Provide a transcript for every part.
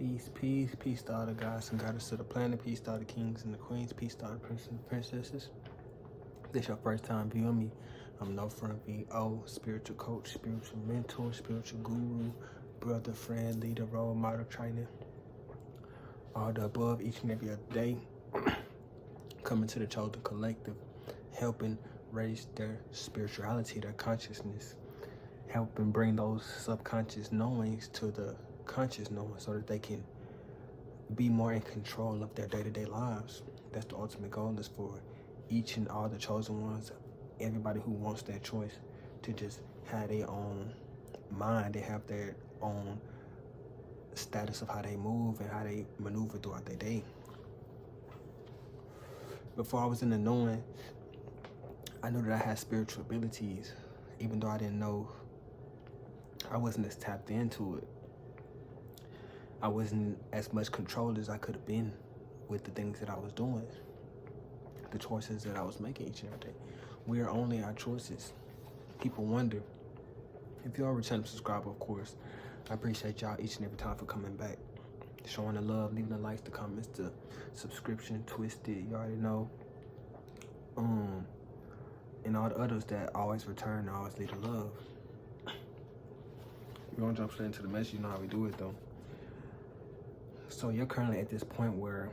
Peace to all the gods and goddesses of the planet. Peace to all the kings and the queens. Peace to all the princes and princesses. If this your first time viewing me, I'm No Friend VO, spiritual coach, spiritual mentor, spiritual guru, brother, friend, leader, role model, trainer. All the above each and every other day. Coming to the Chosen Collective, helping raise their spirituality, their consciousness, helping bring those subconscious knowings to the conscious knowing so that they can be more in control of their day-to-day lives. That's the ultimate goal, is for each and all the chosen ones, everybody who wants that choice, to just have their own mind. They have their own status of how they move and how they maneuver throughout their day. Before I was in the knowing, I knew that I had spiritual abilities, even though I didn't know, I wasn't as tapped into it. I wasn't as much controlled as I could have been with the things that I was doing, the choices that I was making each and every day. We are only our choices. People wonder. If you're a returning subscriber, of course, I appreciate y'all each and every time for coming back, showing the love, leaving the likes, the comments, the subscription, Twisted, you already know. And all the others that always return, always leave the love. We're gonna jump straight into the message. You know how we do it though. So you're currently at this point where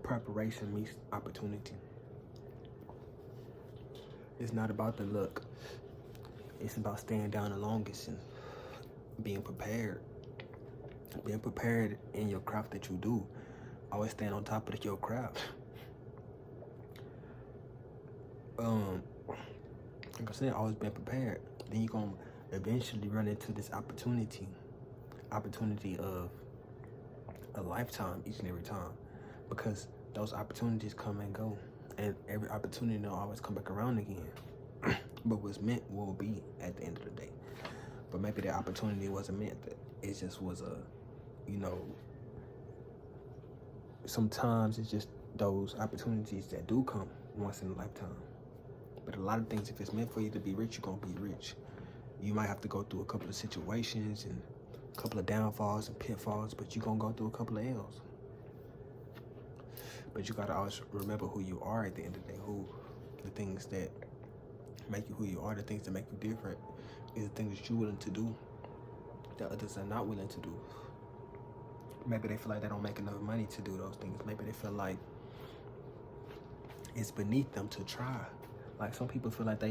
preparation meets opportunity. It's not about the look. It's about staying down the longest and being prepared. Being prepared in your craft that you do. Always staying on top of your craft. Like I said, always been prepared. Then you're gonna eventually run into this opportunity of a lifetime each and every time, because those opportunities come and go, and every opportunity will always come back around again. But what's meant will be at the end of the day. But maybe that opportunity wasn't meant. That it just was a, sometimes it's just those opportunities that do come once in a lifetime. But a lot of things, if it's meant for you to be rich, you're gonna be rich. You might have to go through a couple of situations and a couple of downfalls and pitfalls, but you're gonna go through a couple of L's. But you gotta always remember who you are at the end of the day. The things that make you who you are, the things that make you different, is the things that you're willing to do that others are not willing to do. Maybe they feel like they don't make enough money to do those things. Maybe they feel like it's beneath them to try. Like some people feel like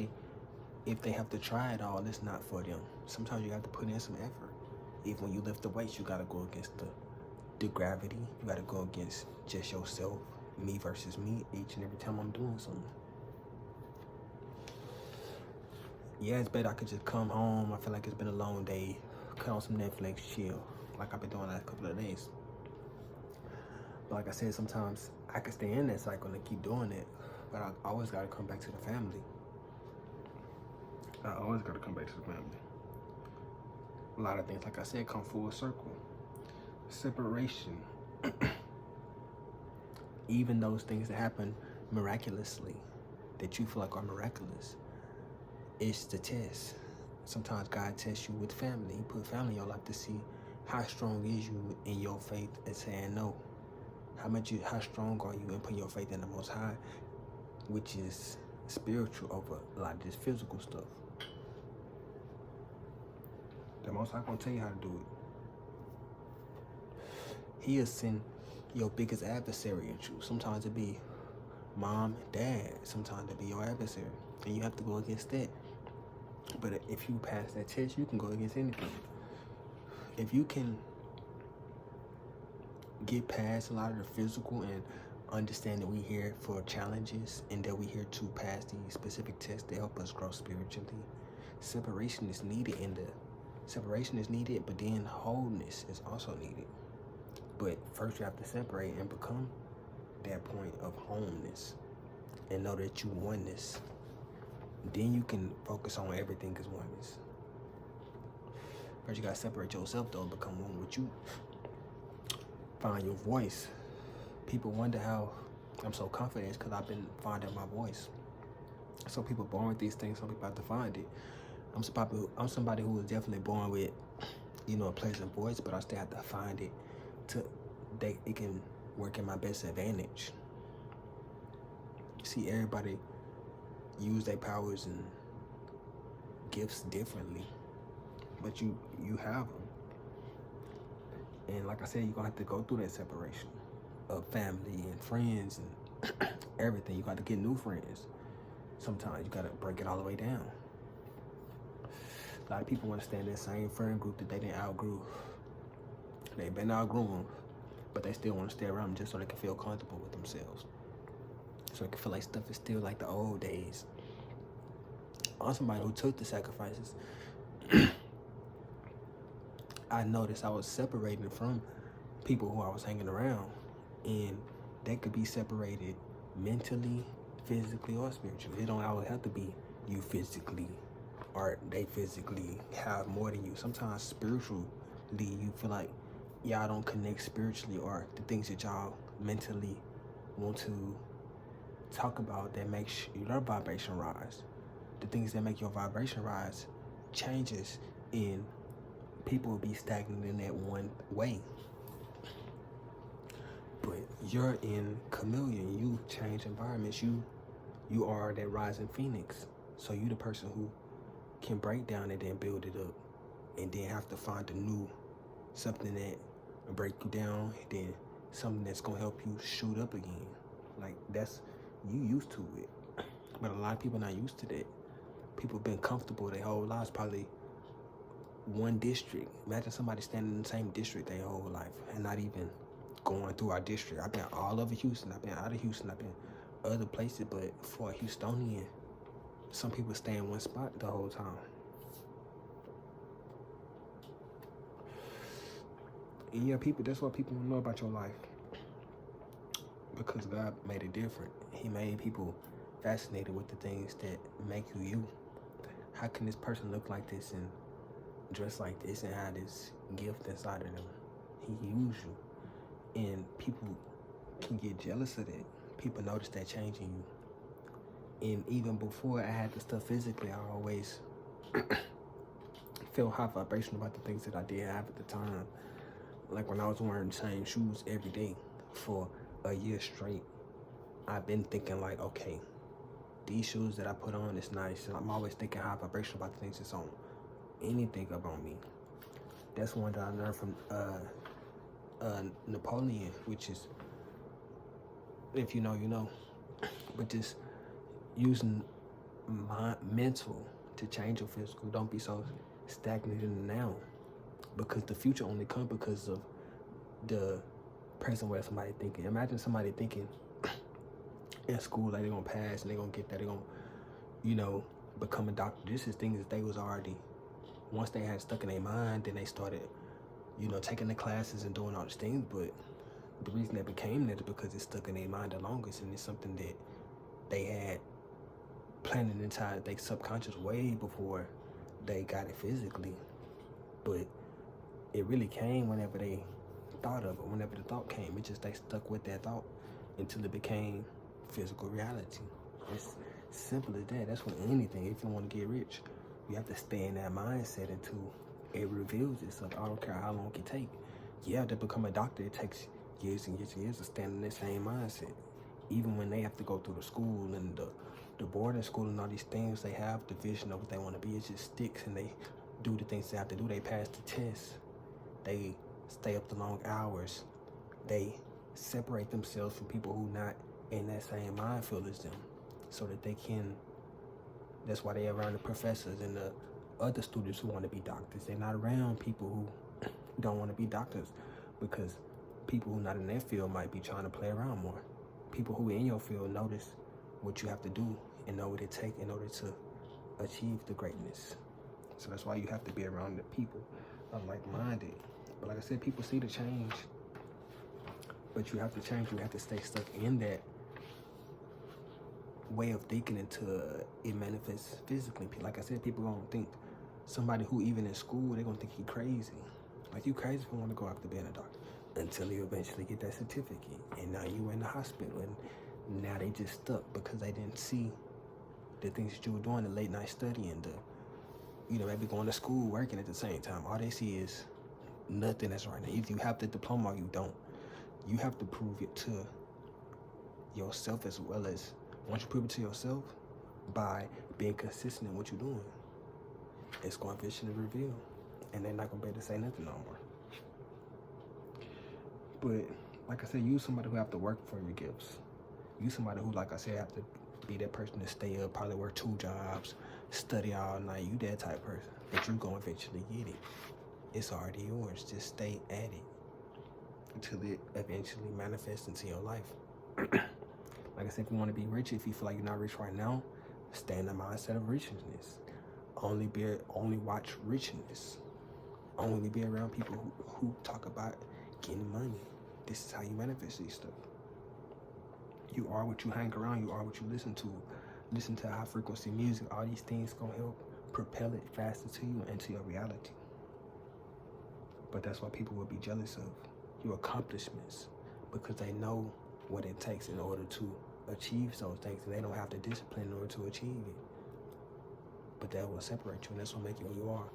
if they have to try it all, it's not for them. Sometimes you have to put in some effort. Even when you lift the weights, you gotta go against the gravity. You gotta go against just yourself, me versus me, each and every time I'm doing something. Yeah, it's better I could just come home. I feel like it's been a long day, cut on some Netflix, chill, like I've been doing the last couple of days. But like I said, sometimes I can stay in that cycle and keep doing it, but I always gotta come back to the family. I always gotta come back to the family. A lot of things, like I said, come full circle. Separation. Even those things that happen miraculously, that you feel like are miraculous, it's the test. Sometimes God tests you with family. He put family in your life to see how strong is you in your faith and saying no. How strong are you in putting your faith in the Most High, which is spiritual over a lot of this physical stuff. The Most High gonna tell you how to do it. He'll send your biggest adversary at you. Sometimes it be mom, dad. Sometimes it be your adversary, and you have to go against that. But if you pass that test, you can go against anything. If you can get past a lot of the physical and understand that we here for challenges and that we here to pass these specific tests to help us grow spiritually, separation is needed. But then wholeness is also needed. But first you have to separate and become that point of wholeness and know that you oneness. Then you can focus on everything as oneness. First you gotta separate yourself though, become one with you. Find your voice. People wonder how I'm so confident, because I've been finding my voice. Some people born with these things, some people have to find it. I'm somebody who was definitely born with, a pleasant voice, but I still have to find it to it can work in my best advantage. See, everybody use their powers and gifts differently, but you have them. And like I said, you're gonna have to go through that separation of family and friends and everything. You got to get new friends. Sometimes you gotta break it all the way down. A lot of people want to stay in that same friend group that they didn't outgrew. They've been outgrown, but they still want to stay around them just so they can feel comfortable with themselves. So they can feel like stuff is still like the old days. I'm somebody who took the sacrifices. I noticed I was separated from people who I was hanging around, and they could be separated mentally, physically, or spiritually. It don't always have to be you physically or they physically have more than you. Sometimes spiritually you feel like y'all don't connect spiritually, or the things that y'all mentally want to talk about that makes your vibration rise. The things that make your vibration rise changes, and people will be stagnant in that one way. But you're in chameleon. You change environments. You are that rising phoenix. So you the person who can break down and then build it up, and then have to find a new something that break you down, and then something that's gonna help you shoot up again. Like, that's, you used to it. But a lot of people not used to that. People been comfortable their whole lives, probably one district. Imagine somebody standing in the same district their whole life and not even going through our district. I've been all over Houston. I've been out of Houston. I've been other places. But for a Houstonian, some people stay in one spot the whole time. And yeah, people, that's what people know about your life. Because God made it different. He made people fascinated with the things that make you you. How can this person look like this and dress like this and have this gift inside of them? He used you. And people can get jealous of that. People notice that change in you. And even before I had the stuff physically, I always felt high vibration about the things that I did have at the time. Like when I was wearing the same shoes every day for a year straight, I've been thinking like, okay, these shoes that I put on is nice. And I'm always thinking high vibration about the things that's on anything about me. That's one that I learned from Napoleon, which is, if you know, you know. But just using my mental to change your physical. Don't be so stagnant in the now, because the future only comes because of the present way somebody thinking. Imagine somebody thinking in school like they're gonna pass and they're gonna get that, they're gonna, you know, become a doctor. This is things that they was already, once they had stuck in their mind, then they started, you know, taking the classes and doing all these things. But the reason they became that is because it's stuck in their mind the longest, and it's something that they had planted inside their subconscious way before they got it physically. But it really came whenever they thought of it. Whenever the thought came, it just, they stuck with that thought until it became physical reality. It's simple as that. That's with anything. If you want to get rich, you have to stay in that mindset until it reveals itself. I don't care how long it takes. Yeah, to become a doctor, it takes years and years and years to stand in that same mindset. Even when they have to go through the school and the boarding school and all these things, they have the vision of what they want to be. It just sticks, and they do the things they have to do. They pass the test. They stay up the long hours. They separate themselves from people who not in that same mind field as them, so that they can, that's why they're around the professors and the other students who want to be doctors. They're not around people who don't want to be doctors, because people who not in their field might be trying to play around more. People who in your field notice what you have to do and know what it takes in order to achieve the greatness. So that's why you have to be around the people of like-minded. But like I said, people see the change, but you have to change. You have to stay stuck in that way of thinking until it manifests physically. Like I said, people gonna think, somebody who even in school, they're gonna think he crazy. Like, you crazy if you want to go after being a doctor, until you eventually get that certificate, and now you in the hospital, and now they just stuck because they didn't see the things that you were doing, the late night studying, the, you know, maybe going to school, working at the same time. All they see is nothing that's right now. Either you have the diploma or you don't. You have to prove it to yourself as well as, once you prove it to yourself, by being consistent in what you're doing, it's going to eventually reveal. And they're not going to be able to say nothing no more. But, like I said, you somebody who have to work for your gifts. You somebody who, like I said, have to be that person to stay up, probably work 2 jobs, study all night. You that type of person. But you going to eventually get it. It's already yours. Just stay at it until it eventually manifests into your life. Like I said, if you want to be rich, if you feel like you're not rich right now, stay in the mindset of richness. Only watch richness. Only be around people who talk about getting money. This is how you manifest these stuff. You are what you hang around. You are what you listen to. Listen to high frequency music. All these things gonna help propel it faster to you and into your reality. But that's why people will be jealous of your accomplishments, because they know what it takes in order to achieve those things, and they don't have the discipline in order to achieve it. But that will separate you, and that's what makes you who you are.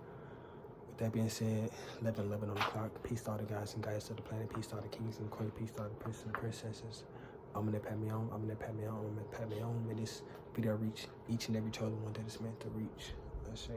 With that being said, 11:11 on the clock. Peace to all the guys and guys of the planet. Peace to all the kings and queens. Peace to all the princes and princesses. I'm gonna pat me on. I'm gonna pat me on. I'm gonna pat me on. May this video reach each and every chosen one that it's meant to reach. Let's see.